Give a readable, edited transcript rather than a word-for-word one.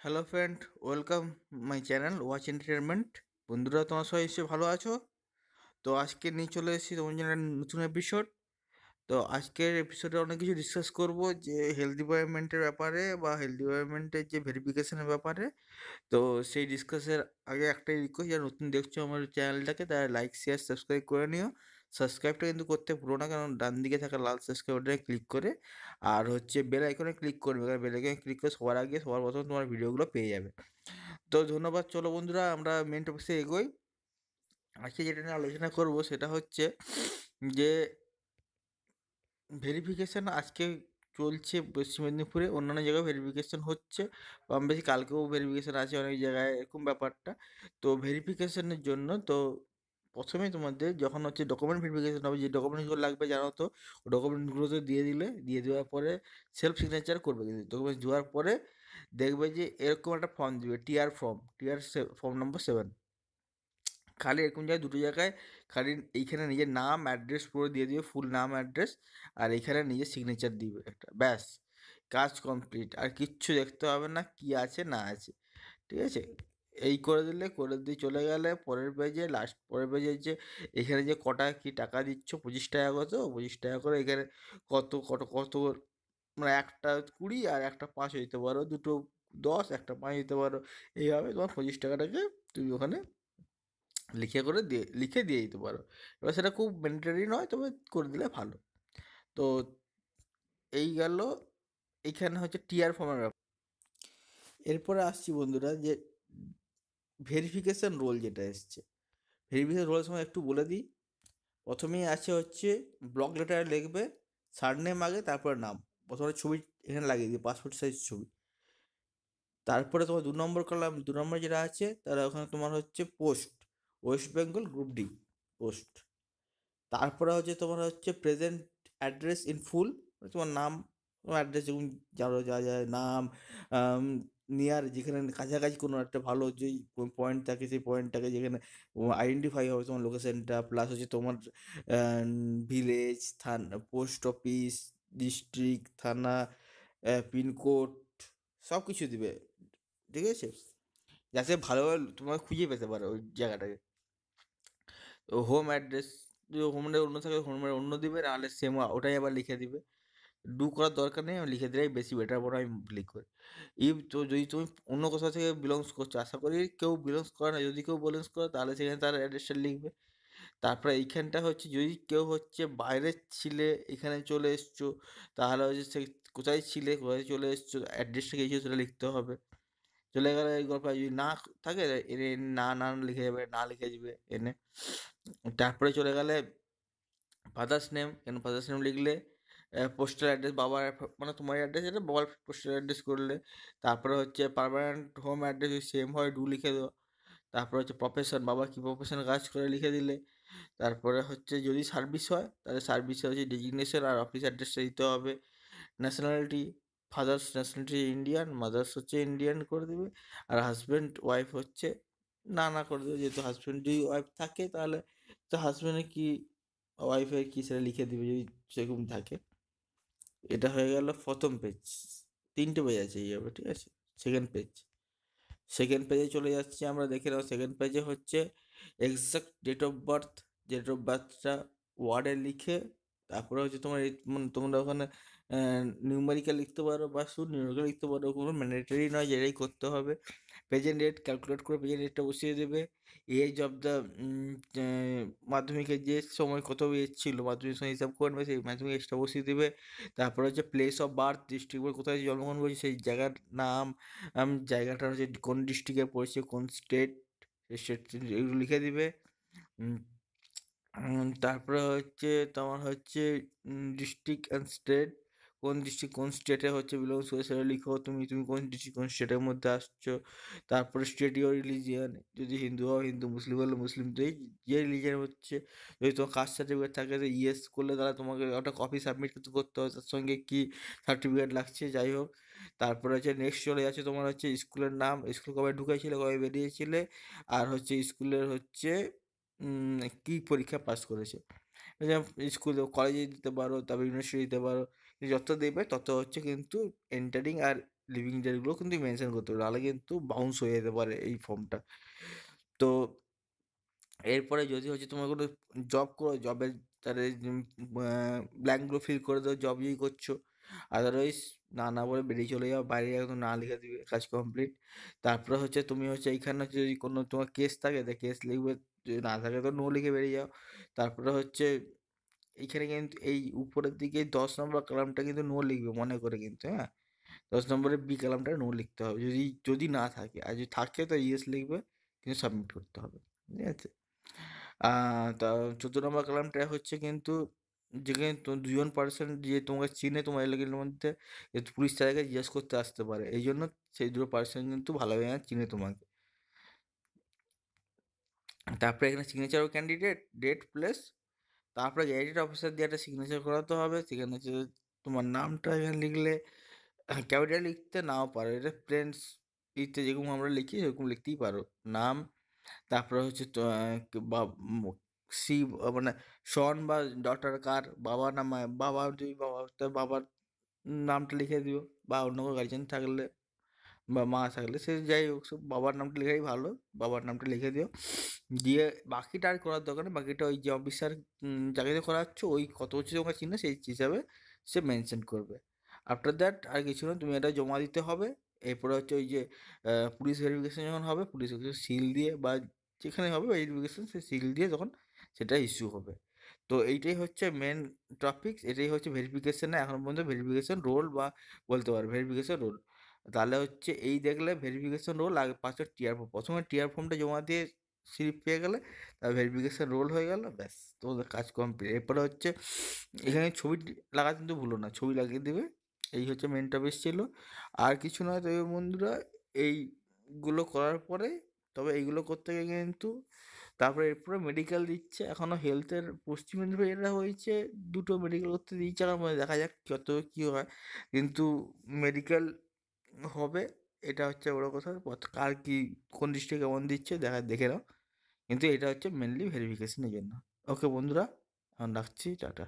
Hello friend, welcome my channel watch entertainment. বন্ধুরা, তোমার সবাই নিশ্চয়ই ভালো আছো। তো আজকে নিয়ে চলে এসেছি তোমার জন্য একটা নতুন এপিসোড। তো আজকের এপিসোডে অনেক কিছু ডিসকাস করব, যে হেলথ ডিপার্টমেন্টের ব্যাপারে বা হেলথ ডিপার্টমেন্টের যে ভেরিফিকেশনের ব্যাপারে। তো সেই ডিসকাসের আগে একটাই রিকোয়েস্ট, যারা নতুন দেখছো আমার চ্যানেলটাকে, তারা লাইক শেয়ার সাবস্ক্রাইব করে নিও। সাবস্ক্রাইবটা কিন্তু করতে ভুলো না, কারণ ডান দিকে থাকা লাল সাবস্ক্রাইব বাটনে ক্লিক করে আর হচ্ছে বেল আইকনে ক্লিক করবে, কারণ বেল আইকনে ক্লিক করে সবার আগে সবার প্রথম তোমার ভিডিওগুলো পেয়ে যাবে। তো ধন্যবাদ। চলো বন্ধুরা, আমরা মেন টপিক্সে এগোই। আজকে যেটা নিয়ে আলোচনা করব সেটা হচ্ছে যে ভেরিফিকেশান আজকে চলছে পশ্চিম মেদিনীপুরে, অন্যান্য জায়গায় ভেরিফিকেশান হচ্ছে, কম বেশি কালকেও ভেরিফিকেশান আছে অনেক জায়গায়, এরকম ব্যাপারটা। তো ভেরিফিকেশানের জন্য তো প্রথমেই তোমাদের যখন হচ্ছে ডকুমেন্ট ভেরিফিকেশান হবে, যে ডকুমেন্টসগুলো লাগবে জানো তো, ডকুমেন্টগুলো তো দিয়ে দেওয়ার পরে সেলফ সিগনেচার করবে। কিন্তু ডকুমেন্টস দেওয়ার পরে দেখবে যে এরকম একটা ফর্ম দিবে, টিআর ফর্ম, ফর্ম নম্বর 7। খালি এরকম জায়গায় দুটো জায়গায় খালি এইখানে নিজের নাম অ্যাড্রেস পুরো দিয়ে দিবে, ফুল নাম অ্যাড্রেস, আর এইখানে নিজের সিগনেচার দিবে একটা, ব্যাস কাজ কমপ্লিট। আর কিচ্ছু দেখতে হবে না কি আছে না আছে, ঠিক আছে। এই করে দিয়ে চলে গেলে পরের পেজে, পরের পেজে যে এখানে যে কটা কি টাকা দিচ্ছ, 25 টাকা কত, 25 টাকা করে এখানে কত কত কত, মানে একটা 20 আর একটা 5 হইতে পারো, দুটো 10, একটা 5 হইতে পারো। এইভাবে তোমার 25 টাকাটাকে তুমি ওখানে লিখে দিয়ে দিতে পারো। এবার সেটা খুব ম্যান্ডেটরি নয়, তবে করে দিলে ভালো। তো এই গেল এইখানে হচ্ছে টিআর ফর্মের ব্যাপার। এরপরে আসছি বন্ধুরা, যে ভেরিফিকেশন রোল যেটা এসছে, ভেরিফিকেশন রোলের সময় একটু বলে দিই। প্রথমেই আছে হচ্ছে ব্লক লেটারে লিখবে সারনেম আগে, তারপরে নাম। প্রথমে ছবি এখানে লাগিয়ে দিই, পাসপোর্ট সাইজ ছবি। তারপরে তোমার 2 নম্বর কলাম, 2 নম্বর যেটা আছে তারা ওখানে তোমার হচ্ছে post, West Bengal group D post. তারপরে হচ্ছে তোমার হচ্ছে প্রেজেন্ট অ্যাড্রেস ইন ফুল, তোমার নাম, তোমার অ্যাড্রেস যেমন যারো যা যা নাম, নিয়ার যেখানে কাছাকাছি কোনো একটা ভালো যেই পয়েন্ট থাকে, সেই পয়েন্টটাকে যেখানে আইডেন্টিফাই হবে তোমার লোকেশনটা, প্লাস হচ্ছে তোমার ভিলেজ, থানা, পোস্ট অফিস, ডিস্ট্রিক্ট, থানা, পিনকোড, সব কিছু দিবে, ঠিক আছে, যাতে ভালোভাবে তোমার খুঁজে পেতে পারো ওই জায়গাটাকে। তো হোম অ্যাড্রেস, যদি হোমের অন্য থাকে হোমের অন্য দিবে, নাহলে সেম ওটাই আবার লিখে দিবে। করার দরকার নেই, আমি লিখে দিলেই বেশি বেটার বড় আমি লিখ করি। তো যদি তুমি অন্য কোথাও থেকে বিলংস করছো, আশা করি কেউ বিলংস করে না, যদি কেউ বিলংস করে তাহলে সেখানে তার অ্যাড্রেসটা লিখবে। তারপরে এইখানটা হচ্ছে যদি কেউ হচ্ছে বাইরের ছিলে এখানে চলে এসছো, তাহলে হচ্ছে সে কোথায় ছিলে, কোথায় চলে এসছো, অ্যাড্রেসটা গিয়েছো সেটা লিখতে হবে। চলে গেলে এই গল্প, যদি না থাকে এনে না না লিখে যাবে, না লিখে যাবে এনে। তারপরে চলে গেলে ফাদার্স নেম, কেন ফাদার্স নেম লিখলে পোস্টাল অ্যাড্রেস, বাবার মানে তোমার অ্যাড্রেস, এটা বাবার পোস্টাল অ্যাড্রেস করলে। তারপরে হচ্ছে পার্মানেন্ট হোম অ্যাড্রেস যদি সেম হয় লিখে দেওয়া। তারপরে হচ্ছে প্রফেশন, বাবা কী প্রফেশন কাজ করে লিখে দিলে। তারপরে হচ্ছে যদি সার্ভিস হয় তাহলে সার্ভিসে হচ্ছে ডেজিগনেশন আর অফিস অ্যাড্রেসটা দিতে হবে। Nationality, father's nationality Indian, mother's হচ্ছে ইন্ডিয়ান করে দেবে। আর হাজব্যান্ড ওয়াইফ হচ্ছে না না করে দেবে, যেহেতু হাজব্যান্ড যদি ওয়াইফ থাকে তাহলে তো হাজব্যান্ডের কী ওয়াইফের কী সেটা লিখে দেবে যদি সেরকম থাকে। এটা হয়ে গেল প্রথম পেজ। 3টে পেজ আছে এইভাবে, ঠিক আছে। সেকেন্ড পেজ, সেকেন্ড পেজে চলে যাচ্ছি আমরা, দেখে নাও। সেকেন্ড পেজে হচ্ছে এক্সাক্ট ডেট অফ বার্থটা ওয়ার্ডে লিখে, তারপরে হচ্ছে তোমার মানে তোমরা ওখানে নিউমেরিক্যাল লিখতে পারো বা শুধু নিউমেরিক্যাল লিখতে পারো, কোনো ম্যান্ডেটরি নয় যে এটাই করতে হবে। প্রেজেন্ট ডেট ক্যালকুলেট করে প্রেজেন্ট ডেটটা বসিয়ে দেবে। এজ অফ দ্য মাধ্যমিকের যে সময় কত এজ ছিল, মাধ্যমিক সময় হিসাব করে নেবে, সেই মাধ্যমিক এজটা বসিয়ে দেবে। তারপরে হচ্ছে প্লেস অফ বার্থ, ডিস্ট্রিক্ট কোথায় জন্মগ্রহণ করেছে সেই জায়গার নাম, জায়গাটা হচ্ছে কোন ডিস্ট্রিক্টে পড়েছে, কোন স্টেট, স্টেট এগুলো লিখে দিবে। উম, তারপরে হচ্ছে তোমার হচ্ছে ডিস্ট্রিক্ট অ্যান্ড স্টেট, কোন ডিস্ট্রিক্ট কোন স্টেটে হচ্ছে বিলংস করে সেটা লিখো, তুমি তুমি কোন ডিস্ট্রিক্ট কোন স্টেটের মধ্যে আসছো। তারপরে স্টেট ইউর রিলিজিয়ান, যদি হিন্দু হও হিন্দু, মুসলিম হলে মুসলিম, তো এই যে রিলিজিয়ান হচ্ছে, যদি তোমার কাস্ট সার্টিফিকেট থাকে তো ইয়েস করলে তাহলে তোমাকে ওটা কপি সাবমিট করতে হবে, তার সঙ্গে কি সার্টিফিকেট লাগছে, যাই হোক। তারপরে হচ্ছে নেক্সট চলে যাচ্ছে তোমার হচ্ছে স্কুলের নাম, স্কুল কবে ঢুকেছিলে, কবে বেরিয়েছিলে, আর হচ্ছে স্কুলের হচ্ছে কী পরীক্ষা পাস করেছে। যেমন স্কুলে কলেজে দিতে পারো, তারপর ইউনিভার্সিটি দিতে পারো, যত দেবে তত হচ্ছে কিন্তু এন্টারিং আর লিভিং ডেটগুলো কিন্তু মেনশন করতে হবে, নাহলে কিন্তু বাউন্স হয়ে যেতে পারে এই ফর্মটা। তো এরপরে যদি হচ্ছে তোমার কোনো জব করো, জবের তাহলে ব্ল্যাঙ্কগুলো ফিল করে দাও, জব ইয়ে করছো। আদারওয়াইজ না না বলে বেরিয়ে চলে যাও বাইরে, একদম না লিখে দিবে, কাজ কমপ্লিট। তারপরে হচ্ছে তুমি হচ্ছে এইখানে হচ্ছে যদি কোনো তোমার কেস থাকে তা কেস লিখবে, যদি না থাকে তো নো লিখে বেরিয়ে যাও। তারপরে হচ্ছে এইখানে কিন্তু এই উপরের দিকে 10 নম্বর কলামটা কিন্তু নো লিখবে মনে করে কিন্তু, হ্যাঁ। 10 নম্বরে বি কলামটা নো লিখতে হবে, যদি যদি না থাকে, আর যদি থাকে তো ইয়েস লিখবে, কিন্তু সাবমিট করতে হবে, ঠিক আছে। তা 14 নম্বর কলামটা হচ্ছে কিন্তু যেখানে দুজন পার্সন যে তোমাকে চিনে তোমার এলাকার মধ্যে, পুলিশ তাদেরকে জিজ্ঞেস করতে আসতে পারে, এই জন্য সেই দুটো পার্সন কিন্তু ভালোভাবে চিনে তোমাকে। তারপরে এখানে সিগনেচার ও ক্যান্ডিডেট ডেট প্লেস, তারপরে গ্যাজেটেড অফিসার দিয়ে একটা সিগনেচার করাতে হবে। সেখানে হচ্ছে তোমার নামটা এখানে লিখলে ক্যাপিটাল লিখতে নাও পারো, এটা প্লেন্স লিখতে যেরকম আমরা লিখি সেরকম লিখতেই পারো নাম। তারপরে হচ্ছে তো সি মানে সন বা ডটার কার, বাবার নাম, বাবা যদি বাবা তার বাবার নামটা লিখে দিও, বা অন্য কোনো গার্জেন থাকলে বা মা থাকলে সে যাই হোক, সব বাবার নামটা লেখাই ভালো, বাবার নামটা লিখে দিও। দিয়ে বাকিটা আর করার দরকার নেই, বাকিটা ওই যে অফিসার যাকে দিয়ে করাচ্ছ ওই কত বছর তোমাকে চিনে সেই হিসাবে সে মেনশন করবে। আফটার দ্যাট আর কিছু না, তুমি এটা জমা দিতে হবে। এরপরে হচ্ছে ওই যে পুলিশ ভেরিফিকেশন যখন হবে, পুলিশ সিল দিয়ে বা যেখানে হবে ভেরিফিকেশন, সে সিল দিয়ে তখন সেটা ইস্যু হবে। তো এইটাই হচ্ছে মেন টপিক, এটাই হচ্ছে ভেরিফিকেশনে এখন পর্যন্ত ভেরিফিকেশন রোল, বা বলতে পারো ভেরিফিকেশন রোল। তাহলে হচ্ছে এই দেখলে ভেরিফিকেশন রোল আগে পাঁচটা টিআর ফর্ম, প্রথমে টিআর ফর্মটা জমা দিয়ে স্লিপ পেয়ে গেলে তার ভেরিফিকেশন রোল হয়ে গেল, ব্যাস তোমাদের কাজ কমপ্লিট। এরপরে হচ্ছে এখানে ছবি লাগাতে কিন্তু ভুলো না, ছবি লাগিয়ে দেবে। এই হচ্ছে মেন টপিক ছিল, আর কিছু নয়। তবে বন্ধুরা এইগুলো করার পরে, তবে এইগুলো করতে গিয়ে কিন্তু তারপরে এরপরে মেডিকেল দিচ্ছে, এখনও হেলথের পশ্চিম মেদিনীপুরে এটা হয়েছে, দুটো মেডিকেল করতে দিচ্ছে, আমার মনে দেখা যাক কত কী হয়। কিন্তু মেডিকেল হবে, এটা হচ্ছে বড় কথা। কার কী কোন ডিস্ট্রিক্টে কেমন দিচ্ছে দেখে নাও, কিন্তু এটা হচ্ছে মেনলি ভেরিফিকেশনের জন্য। ওকে বন্ধুরা, এখন রাখছি, টাটা।